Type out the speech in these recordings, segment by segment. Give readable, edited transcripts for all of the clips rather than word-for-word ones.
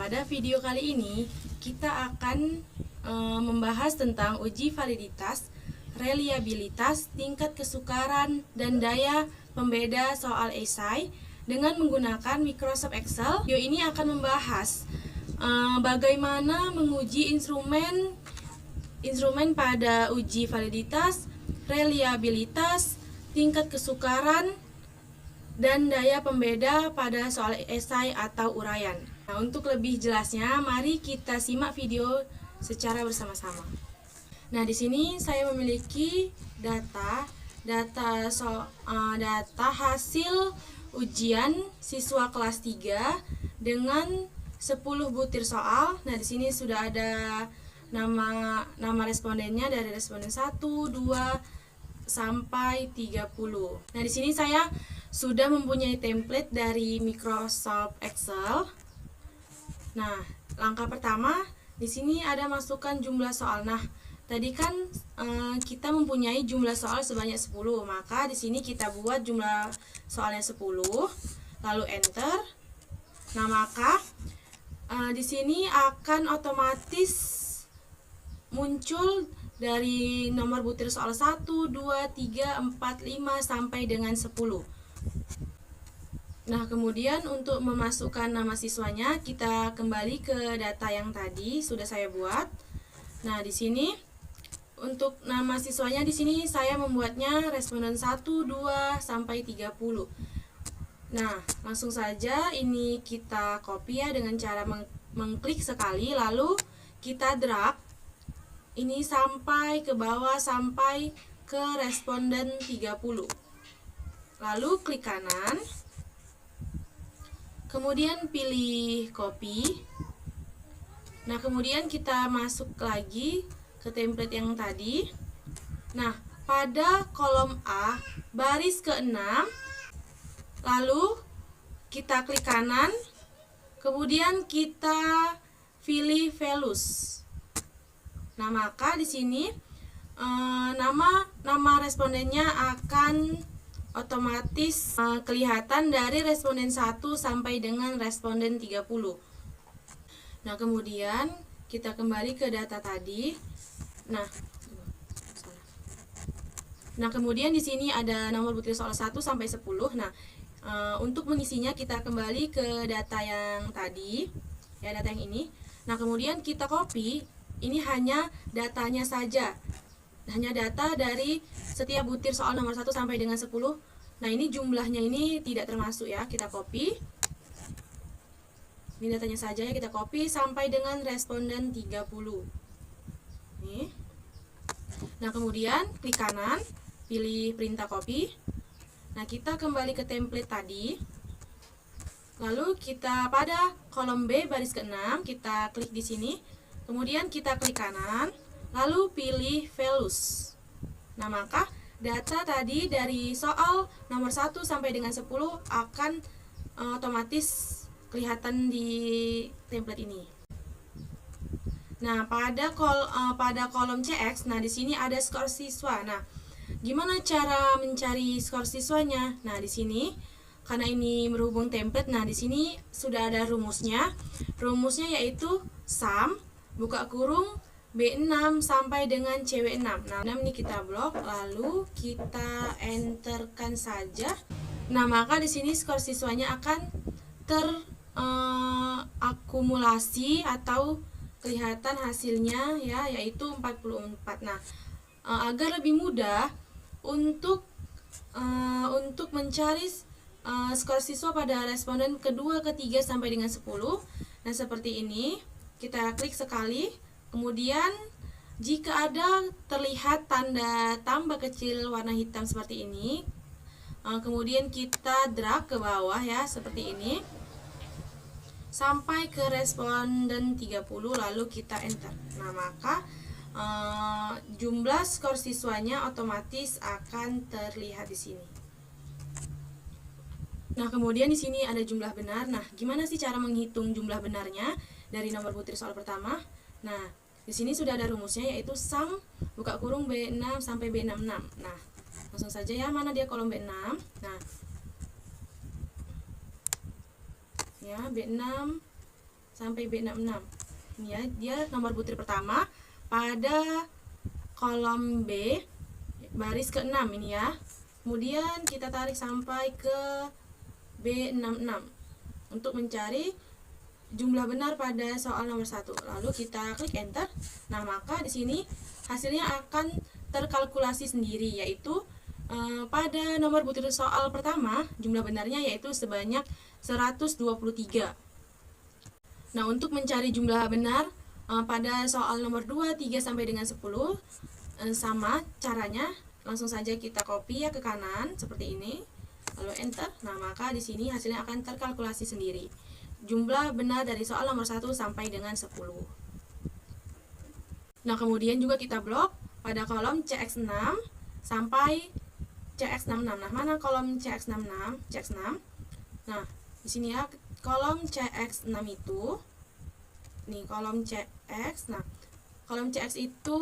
pada video kali ini kita akan membahas tentang uji validitas, reliabilitas, tingkat kesukaran, dan daya pembeda soal esai dengan menggunakan Microsoft Excel. Video ini akan membahas bagaimana menguji instrumen pada uji validitas, reliabilitas, tingkat kesukaran, dan daya pembeda pada soal esai atau uraian. Nah, untuk lebih jelasnya, mari kita simak video secara bersama-sama. Nah, di sini saya memiliki data hasil ujian siswa kelas 3 dengan 10 butir soal. Nah, di sini sudah ada nama respondennya dari responden 1, 2 sampai 30. Nah, di sini saya sudah mempunyai template dari Microsoft Excel. Nah, langkah pertama di sini ada masukkan jumlah soal. Nah, tadi kan kita mempunyai jumlah soal sebanyak 10, maka di sini kita buat jumlah soalnya 10, lalu enter. Nah, maka di sini akan otomatis muncul dari nomor butir soal 1, 2, 3, 4, 5 sampai dengan 10. Nah, kemudian untuk memasukkan nama siswanya, kita kembali ke data yang tadi sudah saya buat. Nah, di sini untuk nama siswanya di sini saya membuatnya responden 1, 2 sampai 30. Nah, langsung saja ini kita copy ya dengan cara mengklik sekali, lalu kita drag ini sampai ke bawah sampai ke responden 30. Lalu klik kanan. Kemudian pilih copy. Nah, kemudian kita masuk lagi ke template yang tadi. Nah, pada kolom A baris ke-6, lalu kita klik kanan. Kemudian kita pilih values. Nah, maka di sini nama respondennya akan otomatis kelihatan dari responden 1 sampai dengan responden 30. Nah, kemudian kita kembali ke data tadi. Nah, kemudian di sini ada nomor butir soal 1 sampai 10. Nah, untuk mengisinya kita kembali ke data yang tadi, ya, data yang ini. Nah, kemudian kita copy. Ini hanya datanya saja, hanya data dari setiap butir soal nomor 1 sampai dengan 10. Nah, ini jumlahnya ini tidak termasuk ya, kita copy. Ini datanya saja ya, kita copy sampai dengan responden 30. Nih. Nah, kemudian klik kanan, pilih perintah copy. Nah, kita kembali ke template tadi. Lalu kita pada kolom B baris ke-6, kita klik di sini. Kemudian kita klik kanan, lalu pilih values. Nah, maka data tadi dari soal nomor 1 sampai dengan 10 akan otomatis kelihatan di template ini. Nah, pada kolom CX, nah di sini ada skor siswa. Nah, gimana cara mencari skor siswanya? Nah, di sini karena ini berhubung template, nah di sini sudah ada rumusnya. Rumusnya yaitu sum buka kurung B6 sampai dengan CW6. Nah, ini kita blok, lalu kita enterkan saja. Nah, maka di sini skor siswanya akan terakumulasi atau kelihatan hasilnya ya, yaitu 44. Nah, agar lebih mudah untuk mencari skor siswa pada responden kedua, ketiga sampai dengan 10. Nah, seperti ini. Kita klik sekali, kemudian jika ada terlihat tanda tambah kecil warna hitam seperti ini, kemudian kita drag ke bawah ya, seperti ini sampai ke responden 30, lalu kita enter. Nah, maka jumlah skor siswanya otomatis akan terlihat di sini. Nah, kemudian di sini ada jumlah benar. Nah, gimana sih cara menghitung jumlah benarnya dari nomor butir soal pertama? Nah, di sini sudah ada rumusnya yaitu sum buka kurung B6 sampai B66. Nah, langsung saja ya, mana dia kolom B6. Nah, ya B6 sampai B66. Ini ya, dia nomor butir pertama pada kolom B baris ke-6 ini ya. Kemudian kita tarik sampai ke B66 untuk mencari jumlah benar pada soal nomor 1. Lalu kita klik enter. Nah, maka di sini hasilnya akan terkalkulasi sendiri, yaitu pada nomor butir soal pertama jumlah benarnya yaitu sebanyak 123. Nah, untuk mencari jumlah benar pada soal nomor 2, 3 sampai dengan 10 sama caranya, langsung saja kita copy ya ke kanan seperti ini. Lalu enter. Nah, maka di sini hasilnya akan terkalkulasi sendiri. Jumlah benar dari soal nomor 1 sampai dengan 10. Nah, kemudian juga kita blok pada kolom CX6 sampai CX66. Nah, mana kolom CX66? CX6. Nah, di sini ya kolom CX6 itu. Nih, kolom CX. Nah, kolom CX itu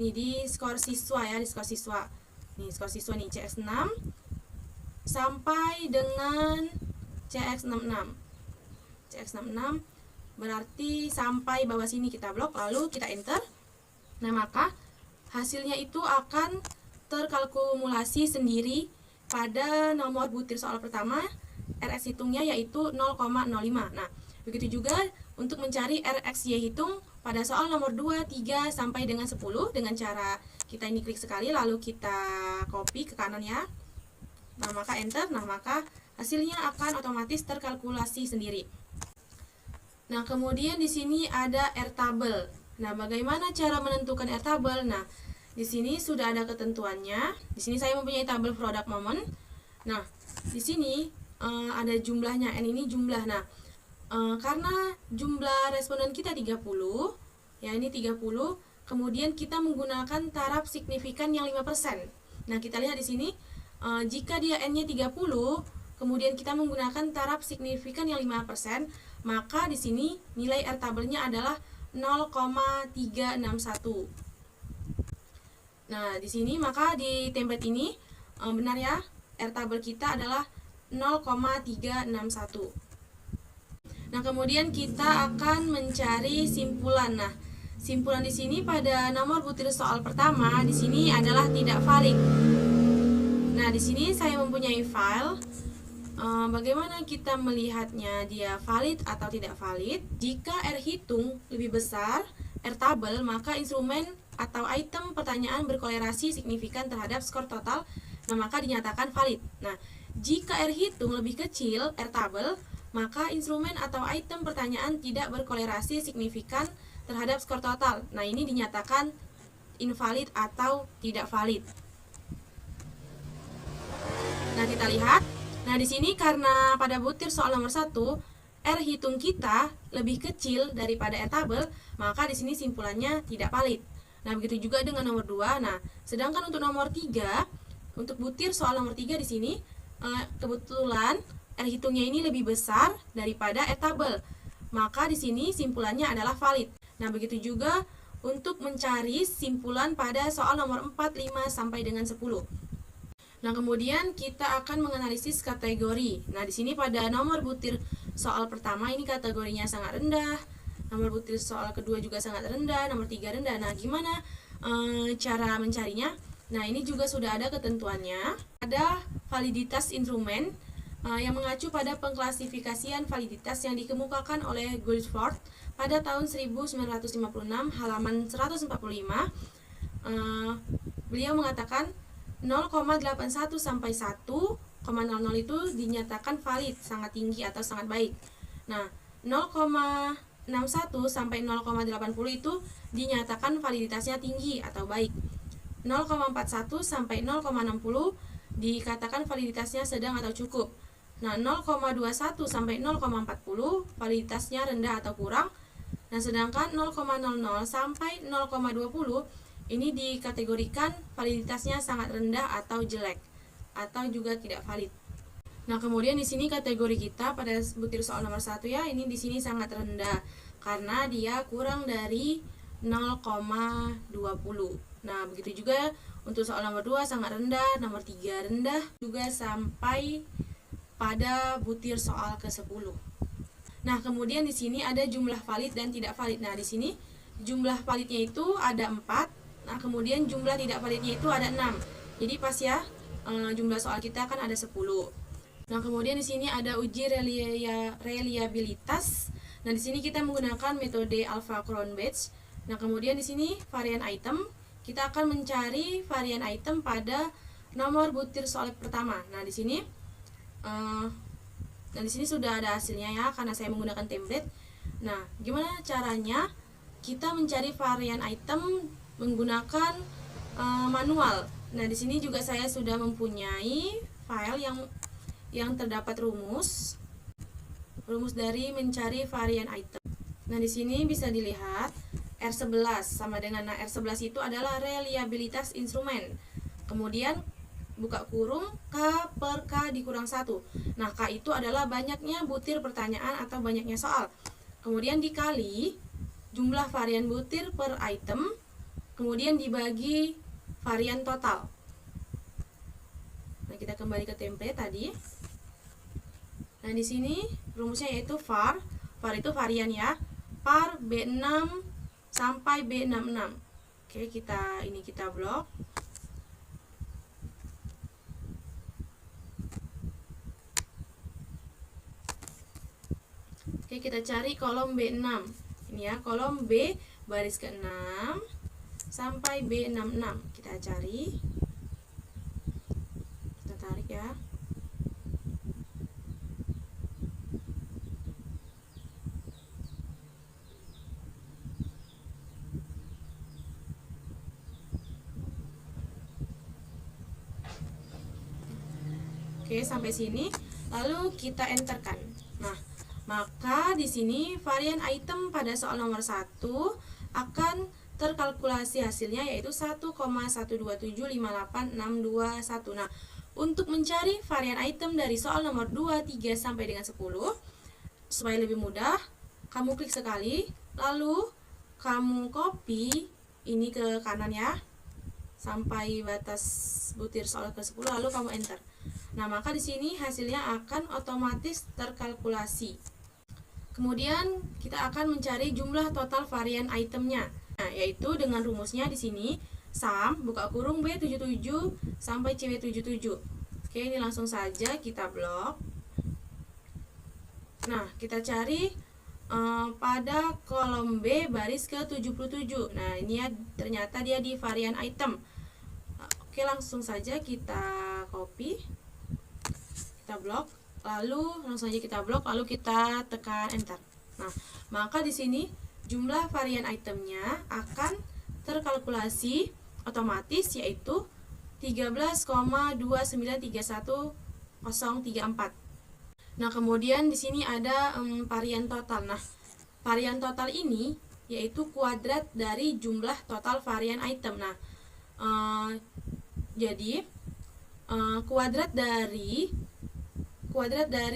nih di skor siswa ya, di skor siswa. Nih, skor siswa nih CX6 sampai dengan CX66. CX66 berarti sampai bawah sini kita blok, lalu kita enter. Nah, maka hasilnya itu akan terkalkulasi sendiri pada nomor butir soal pertama. RX hitungnya yaitu 0,05. Nah, begitu juga untuk mencari RXY hitung pada soal nomor 2, 3 sampai dengan 10 dengan cara kita ini klik sekali lalu kita copy ke kanan ya. Nah, maka enter. Nah, maka hasilnya akan otomatis terkalkulasi sendiri. Nah, kemudian di sini ada airtable. Nah, bagaimana cara menentukan airtable? Nah, di sini sudah ada ketentuannya. Di sini saya mempunyai tabel product moment. Nah, di sini ada jumlahnya. N ini jumlah. Nah, karena jumlah responden kita 30, ya ini 30, kemudian kita menggunakan taraf signifikan yang 5%. Nah, kita lihat di sini jika dia N-nya 30, kemudian kita menggunakan taraf signifikan yang 5%, maka di sini nilai airtable-nya adalah 0,361. Nah, di sini maka di template ini benar ya, airtable kita adalah 0,361. Nah, kemudian kita akan mencari simpulan. Nah, simpulan di sini pada nomor butir soal pertama di sini adalah tidak valid. Nah, di sini saya mempunyai file. Bagaimana kita melihatnya dia valid atau tidak valid? Jika R hitung lebih besar airtable, maka instrumen atau item pertanyaan berkolerasi signifikan terhadap skor total, nah maka dinyatakan valid. Nah, jika R hitung lebih kecil airtable, maka instrumen atau item pertanyaan tidak berkolerasi signifikan terhadap skor total. Nah, ini dinyatakan invalid atau tidak valid. Nah, kita lihat. Nah, di sini karena pada butir soal nomor 1 R hitung kita lebih kecil daripada airtable, maka di sini simpulannya tidak valid. Nah, begitu juga dengan nomor 2. Nah, sedangkan untuk nomor 3, untuk butir soal nomor 3 di sini kebetulan R hitungnya ini lebih besar daripada airtable. Maka di sini simpulannya adalah valid. Nah, begitu juga untuk mencari simpulan pada soal nomor 4, 5 sampai dengan 10. Nah, kemudian kita akan menganalisis kategori. Nah, di sini pada nomor butir soal pertama ini kategorinya sangat rendah. Nomor butir soal kedua juga sangat rendah, nomor 3 rendah. Nah, gimana cara mencarinya? Nah, ini juga sudah ada ketentuannya. Ada validitas instrumen yang mengacu pada pengklasifikasian validitas yang dikemukakan oleh Guilford pada tahun 1956 halaman 145. Beliau mengatakan 0,81 sampai 1,00 itu dinyatakan valid, sangat tinggi atau sangat baik. Nah, 0,61 sampai 0,80 itu dinyatakan validitasnya tinggi atau baik. 0,41 sampai 0,60 dikatakan validitasnya sedang atau cukup. Nah, 0,21 sampai 0,40 validitasnya rendah atau kurang. Nah, sedangkan 0,00 sampai 0,20 ini dikategorikan validitasnya sangat rendah atau jelek atau juga tidak valid. Nah, kemudian di sini kategori kita pada butir soal nomor 1 ya, ini di sini sangat rendah karena dia kurang dari 0,20. Nah, begitu juga untuk soal nomor 2 sangat rendah, nomor 3 rendah, juga sampai pada butir soal ke-10. Nah, kemudian di sini ada jumlah valid dan tidak valid. Nah, di sini jumlah validnya itu ada 4. Nah, kemudian jumlah tidak validnya itu ada 6. Jadi pas ya, jumlah soal kita kan ada 10. Nah, kemudian di sini ada uji reliabilitas. Nah, di sini kita menggunakan metode Alpha-Cronbach. Nah, kemudian di sini varian item, kita akan mencari varian item pada nomor butir soal pertama. Nah, di sini sudah ada hasilnya ya, karena saya menggunakan template. Nah, gimana caranya kita mencari varian item menggunakan manual? Nah, di sini juga saya sudah mempunyai file yang terdapat rumus dari mencari varian item. Nah, di sini bisa dilihat R11 sama dengan R11 itu adalah reliabilitas instrumen. Kemudian buka kurung K per K dikurang 1. Nah, K itu adalah banyaknya butir pertanyaan atau banyaknya soal. Kemudian dikali jumlah varian butir per item, kemudian dibagi varian total. Nah, kita kembali ke template tadi. Nah, di sini rumusnya yaitu var itu varian ya. Var B6 sampai B66. Oke, kita blok. Oke, kita cari kolom B6. Ini ya, kolom B baris ke-6 sampai B66. Kita cari. Kita tarik ya. Oke, sampai sini. Lalu kita enterkan. Nah, maka di sini varian item pada soal nomor 1 akan terkalkulasi hasilnya yaitu 1,12758,621. Nah, untuk mencari varian item dari soal nomor 2, 3 sampai dengan 10, supaya lebih mudah, kamu klik sekali, lalu kamu copy ini ke kanan ya, sampai batas butir soal ke-10, lalu kamu enter. Nah, maka di sini hasilnya akan otomatis terkalkulasi. Kemudian kita akan mencari jumlah total varian itemnya. Nah, yaitu dengan rumusnya di sini sum buka kurung B77 sampai CW77. Oke, ini langsung saja kita blok. Nah, kita cari pada kolom B baris ke-77. Nah, ini ya, ternyata dia di varian item. Oke, langsung saja kita copy. Kita blok, lalu langsung saja kita blok, lalu kita tekan enter. Nah, maka di sini jumlah varian itemnya akan terkalkulasi otomatis yaitu 13,2931,034. Nah, kemudian di sini ada varian total. Nah, varian total ini yaitu kuadrat dari jumlah total varian item. Nah, jadi kuadrat dari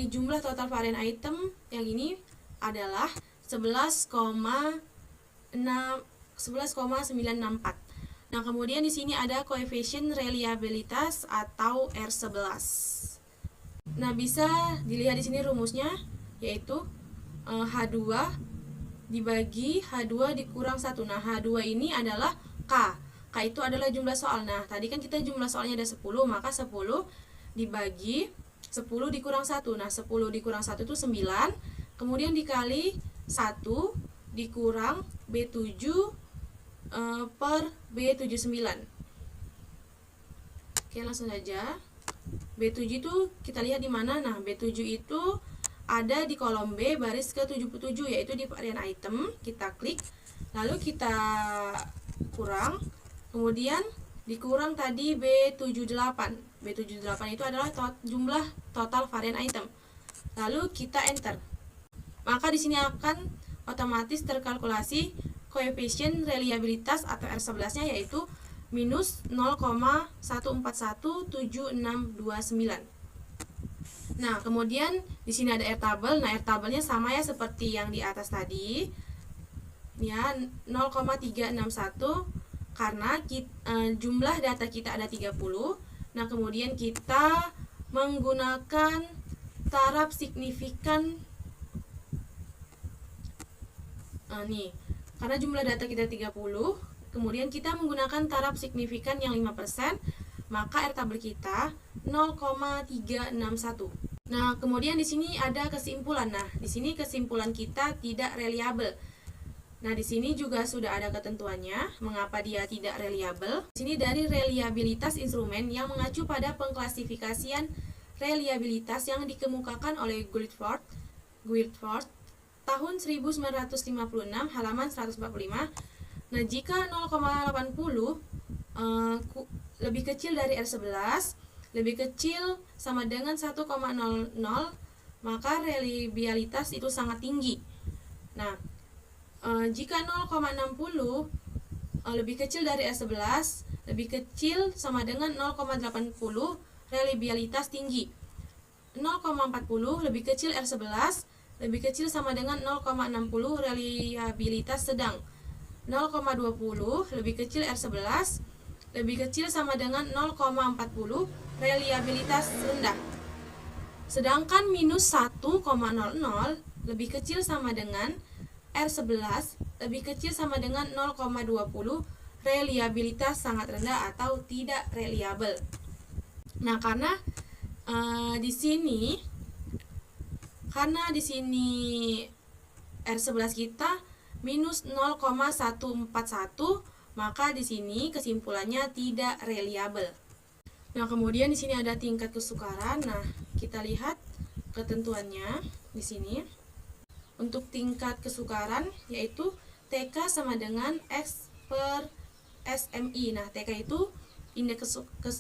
jumlah total varian item yang ini adalah 11,964. Nah, kemudian di sini ada koefisien reliabilitas atau R11. Nah, bisa dilihat di sini rumusnya yaitu H2 dibagi H2 dikurang 1. Nah, H2 ini adalah K. K itu adalah jumlah soal. Nah, tadi kan kita jumlah soalnya ada 10, maka 10 dibagi 10 dikurang 1. Nah, 10 dikurang 1 itu 9. Kemudian dikali 1 dikurang B7 per B79. Oke, langsung saja. B7 itu kita lihat di mana? Nah, B7 itu ada di kolom B baris ke-77 yaitu di varian item. Kita klik, lalu kita kurang, kemudian dikurang tadi B78. B78 itu adalah jumlah total varian item. Lalu kita enter. Maka di sini akan otomatis terkalkulasi koefisien reliabilitas atau R11-nya yaitu minus 0,1417629. Nah, kemudian di sini ada R tabel. Nah, R tabelnya sama ya seperti yang di atas tadi. Ya, 0,361 karena jumlah data kita ada 30. Nah, kemudian kita menggunakan taraf signifikan Nih, karena jumlah data kita 30, kemudian kita menggunakan taraf signifikan yang 5%, maka R tabel kita 0,361. Nah, kemudian di sini ada kesimpulan. Nah, di sini kesimpulan kita tidak reliabel. Nah, di sini juga sudah ada ketentuannya mengapa dia tidak reliabel. Di sini dari reliabilitas instrumen yang mengacu pada pengklasifikasian reliabilitas yang dikemukakan oleh Guilford tahun 1956 halaman 145. Nah, jika 0,80 lebih kecil dari R11, lebih kecil sama dengan 1,00, maka reliabilitas itu sangat tinggi. Nah, jika 0,60 lebih kecil dari R11, lebih kecil sama dengan 0,80, reliabilitas tinggi. 0,40 lebih kecil R11, lebih kecil sama dengan 0,60, reliabilitas sedang. 0,20 lebih kecil R11, lebih kecil sama dengan 0,40, reliabilitas rendah. Sedangkan minus 1,00 lebih kecil sama dengan R11, lebih kecil sama dengan 0,20, reliabilitas sangat rendah atau tidak reliabel. Nah, karena di sini R11 kita minus 0,141, maka di sini kesimpulannya tidak reliabel. Nah, kemudian di sini ada tingkat kesukaran. Nah, kita lihat ketentuannya di sini. Untuk tingkat kesukaran yaitu TK sama dengan X per SMI. Nah, TK itu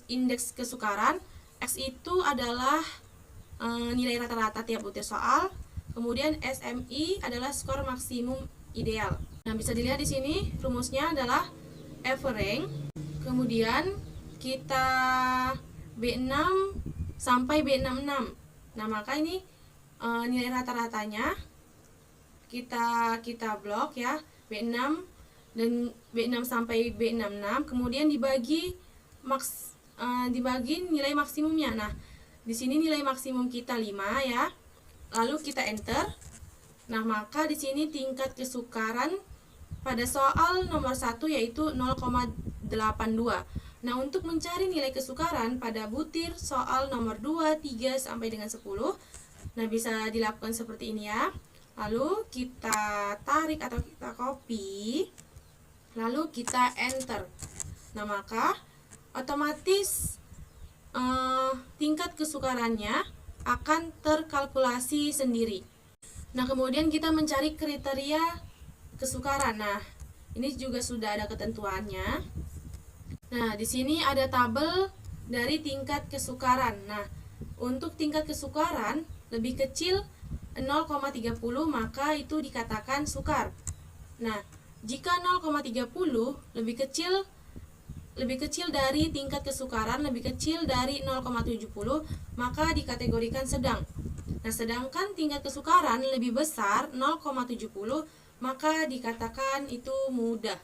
indeks kesukaran, X itu adalah nilai rata-rata tiap butir soal, kemudian SMI adalah skor maksimum ideal. Nah, bisa dilihat di sini rumusnya adalah average, kemudian kita B6 sampai B66. Nah, maka ini nilai rata-ratanya kita blok ya, B6 dan B6 sampai B66, kemudian dibagi nilai maksimumnya. Nah, di sini nilai maksimum kita 5 ya. Lalu kita enter. Nah, maka di sini tingkat kesukaran pada soal nomor 1 yaitu 0,82. Nah, untuk mencari nilai kesukaran pada butir soal nomor 2, 3 sampai dengan 10, nah bisa dilakukan seperti ini ya. Lalu kita tarik atau kita copy, lalu kita enter. Nah, maka otomatis tingkat kesukarannya akan terkalkulasi sendiri. Nah, kemudian kita mencari kriteria kesukaran. Nah, ini juga sudah ada ketentuannya. Nah, di sini ada tabel dari tingkat kesukaran. Nah, untuk tingkat kesukaran lebih kecil 0,30, maka itu dikatakan sukar. Nah, jika 0,30 lebih kecil dari tingkat kesukaran lebih kecil dari 0,70, maka dikategorikan sedang. Nah, sedangkan tingkat kesukaran lebih besar 0,70, maka dikatakan itu mudah.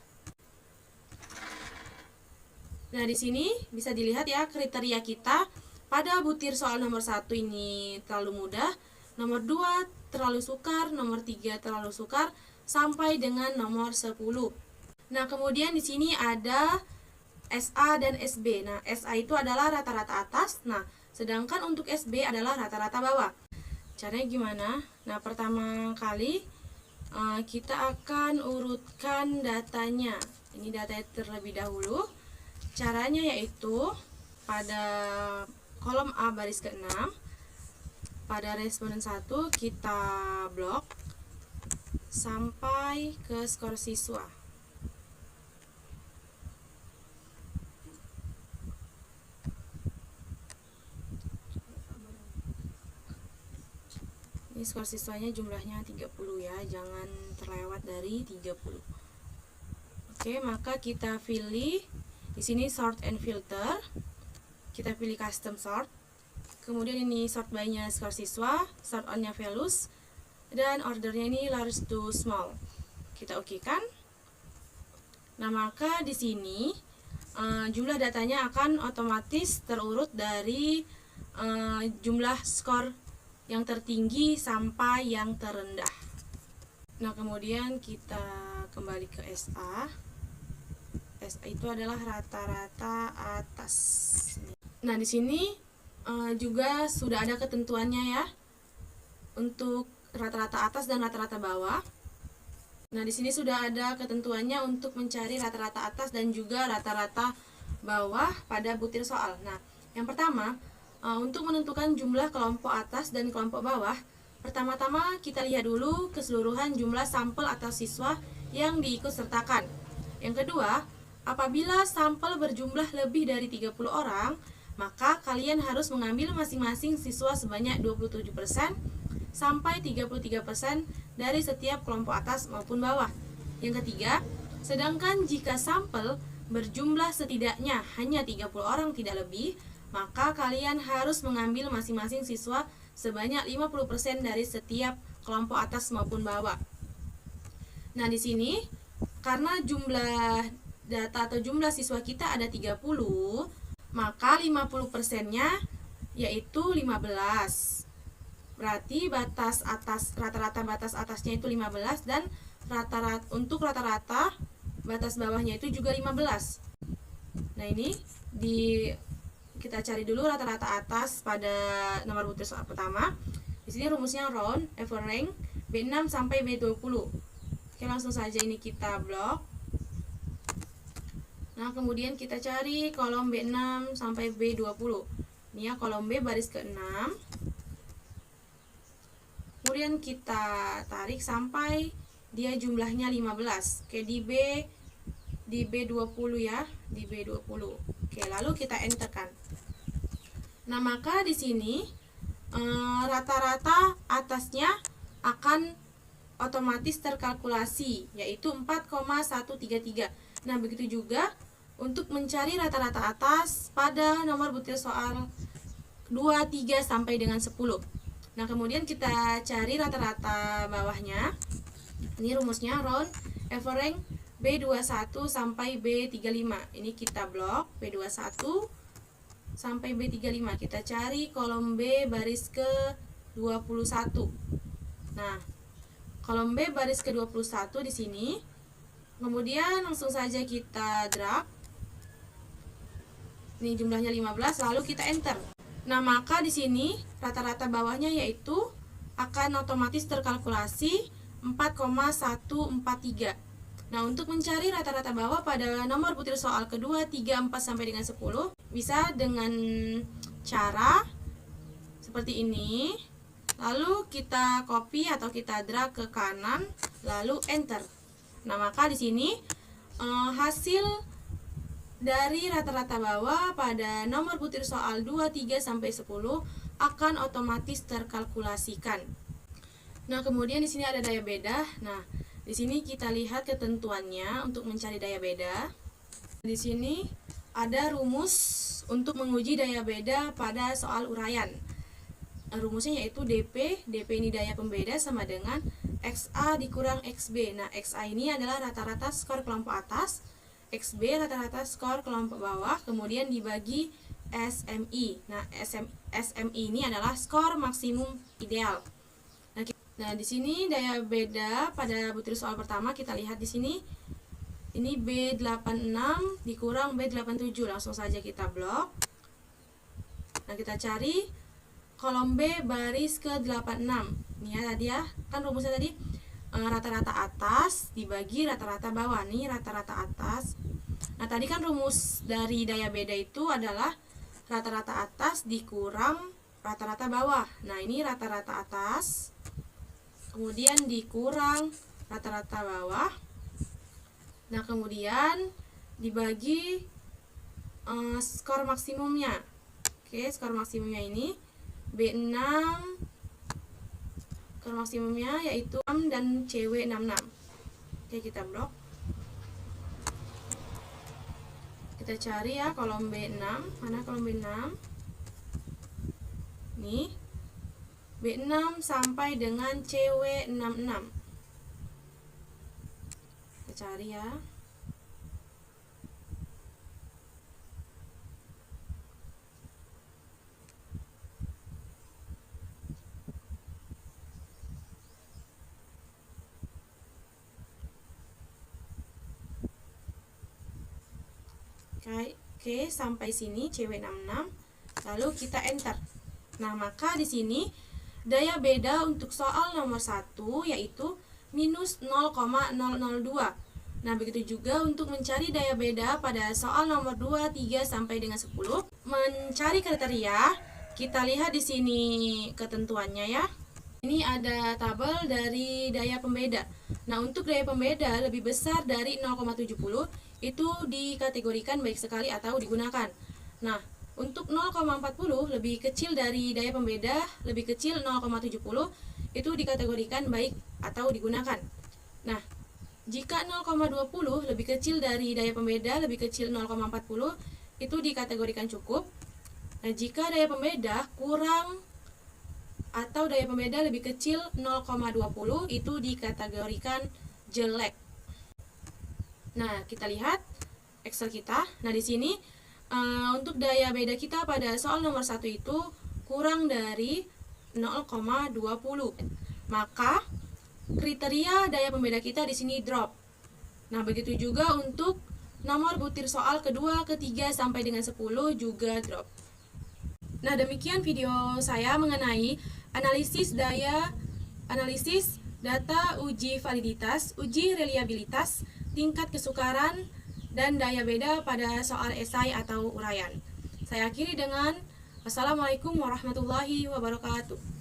Nah, di sini bisa dilihat ya kriteria kita. Pada butir soal nomor 1 ini terlalu mudah, nomor 2 terlalu sukar, nomor 3 terlalu sukar, sampai dengan nomor 10. Nah, kemudian di sini ada SA dan SB. Nah, SA itu adalah rata-rata atas, nah sedangkan untuk SB adalah rata-rata bawah. Caranya gimana? Nah, pertama kali kita akan urutkan datanya. Ini data terlebih dahulu. Caranya yaitu pada kolom A baris ke-6, pada responden 1 kita blok sampai ke skor siswa. Ini skor siswanya jumlahnya 30 ya, jangan terlewat dari 30. Oke, maka kita pilih di sini sort and filter. Kita pilih custom sort. Kemudian ini sort by-nya skor siswa, sort on-nya values, dan ordernya ini large to small. Kita oke-kan. Nah, maka di sini jumlah datanya akan otomatis terurut dari jumlah skor yang tertinggi sampai yang terendah. Nah, kemudian kita kembali ke SA. SA itu adalah rata-rata atas. Nah, di sini juga sudah ada ketentuannya ya untuk rata-rata atas dan rata-rata bawah. Nah, di sini sudah ada ketentuannya untuk mencari rata-rata atas dan juga rata-rata bawah pada butir soal. Nah, yang pertama, untuk menentukan jumlah kelompok atas dan kelompok bawah, pertama-tama kita lihat dulu keseluruhan jumlah sampel atau siswa yang diikutsertakan. Yang kedua, apabila sampel berjumlah lebih dari 30 orang, maka kalian harus mengambil masing-masing siswa sebanyak 27% sampai 33% dari setiap kelompok atas maupun bawah. Yang ketiga, sedangkan jika sampel berjumlah setidaknya hanya 30 orang tidak lebih, maka kalian harus mengambil masing-masing siswa sebanyak 50% dari setiap kelompok atas maupun bawah. Nah, di sini karena jumlah data atau jumlah siswa kita ada 30, maka 50%-nya yaitu 15. Berarti batas atas, rata-rata batas atasnya itu 15 dan untuk rata-rata batas bawahnya itu juga 15. Nah, ini kita cari dulu rata-rata atas pada nomor butir soal pertama. Di sini rumusnya round average B6 sampai B20. Oke, langsung saja ini kita blok. Nah, kemudian kita cari kolom B6 sampai B20. Ini ya, kolom B baris ke-6. Kemudian kita tarik sampai dia jumlahnya 15. Oke, di B20 ya, di B20. Oke, lalu kita enterkan. Nah, maka di sini rata-rata atasnya akan otomatis terkalkulasi, yaitu 4,133. Nah, begitu juga untuk mencari rata-rata atas pada nomor butir soal 2, 3 sampai dengan 10. Nah, kemudian kita cari rata-rata bawahnya. Ini rumusnya round average B21 sampai B35. Ini kita blok B21 sampai B35. Kita cari kolom B baris ke-21. Nah, kolom B baris ke-21 di sini. Kemudian langsung saja kita drag. Ini jumlahnya 15, lalu kita enter. Nah, maka di sini rata-rata bawahnya yaitu akan otomatis terkalkulasi 4,143. Nah, untuk mencari rata-rata bawah pada nomor butir soal kedua, 3, 4 sampai dengan 10 bisa dengan cara seperti ini. Lalu kita copy atau kita drag ke kanan, lalu enter. Nah, maka di sini hasil dari rata-rata bawah pada nomor butir soal 2, 3 sampai 10 akan otomatis terkalkulasikan. Nah, kemudian di sini ada daya beda. Nah, di sini kita lihat ketentuannya untuk mencari daya beda. Di sini ada rumus untuk menguji daya beda pada soal uraian. Rumusnya yaitu DP ini daya pembeda sama dengan XA dikurang XB. Nah, XA ini adalah rata-rata skor kelompok atas, XB rata-rata skor kelompok bawah, kemudian dibagi SMI. Nah, SMI ini adalah skor maksimum ideal. Nah, di sini daya beda pada butir soal pertama kita lihat di sini. Ini B86 dikurang B87. Langsung saja kita blok. Nah, kita cari kolom B baris ke-86. Ini ya tadi ya, kan rumusnya tadi rata-rata atas dibagi rata-rata bawah. Nih rata-rata atas. Nah, tadi kan rumus dari daya beda itu adalah rata-rata atas dikurang rata-rata bawah. Nah, ini rata-rata atas kemudian dikurang rata-rata bawah. Nah, kemudian dibagi skor maksimumnya. Oke, skor maksimumnya ini B6, skor maksimumnya yaitu 6 dan CW66. Oke, kita blok. Kita cari ya kolom B6. Mana kolom B6? Nih, B6 sampai dengan CW66. Kita cari ya. Oke, sampai sini CW66. Lalu kita enter. Nah, maka di sini daya beda untuk soal nomor 1 yaitu minus 0,002. Nah, begitu juga untuk mencari daya beda pada soal nomor 2, 3 sampai dengan 10. Mencari kriteria, kita lihat di sini ketentuannya ya. Ini ada tabel dari daya pembeda. Nah, untuk daya pembeda lebih besar dari 0,70 itu dikategorikan baik sekali atau digunakan. Nah, untuk 0,40 lebih kecil dari daya pembeda, lebih kecil 0,70 itu dikategorikan baik atau digunakan. Nah, jika 0,20 lebih kecil dari daya pembeda, lebih kecil 0,40 itu dikategorikan cukup. Nah, jika daya pembeda kurang atau daya pembeda lebih kecil 0,20 itu dikategorikan jelek. Nah, kita lihat Excel kita. Nah, di sini untuk daya beda kita pada soal nomor 1 itu kurang dari 0,20. Maka kriteria daya pembeda kita di sini drop. Nah, begitu juga untuk nomor butir soal kedua, ketiga sampai dengan 10 juga drop. Nah, demikian video saya mengenai analisis data uji validitas, uji reliabilitas, tingkat kesukaran, dan daya beda pada soal esai atau uraian. Saya akhiri dengan Wassalamualaikum warahmatullahi wabarakatuh.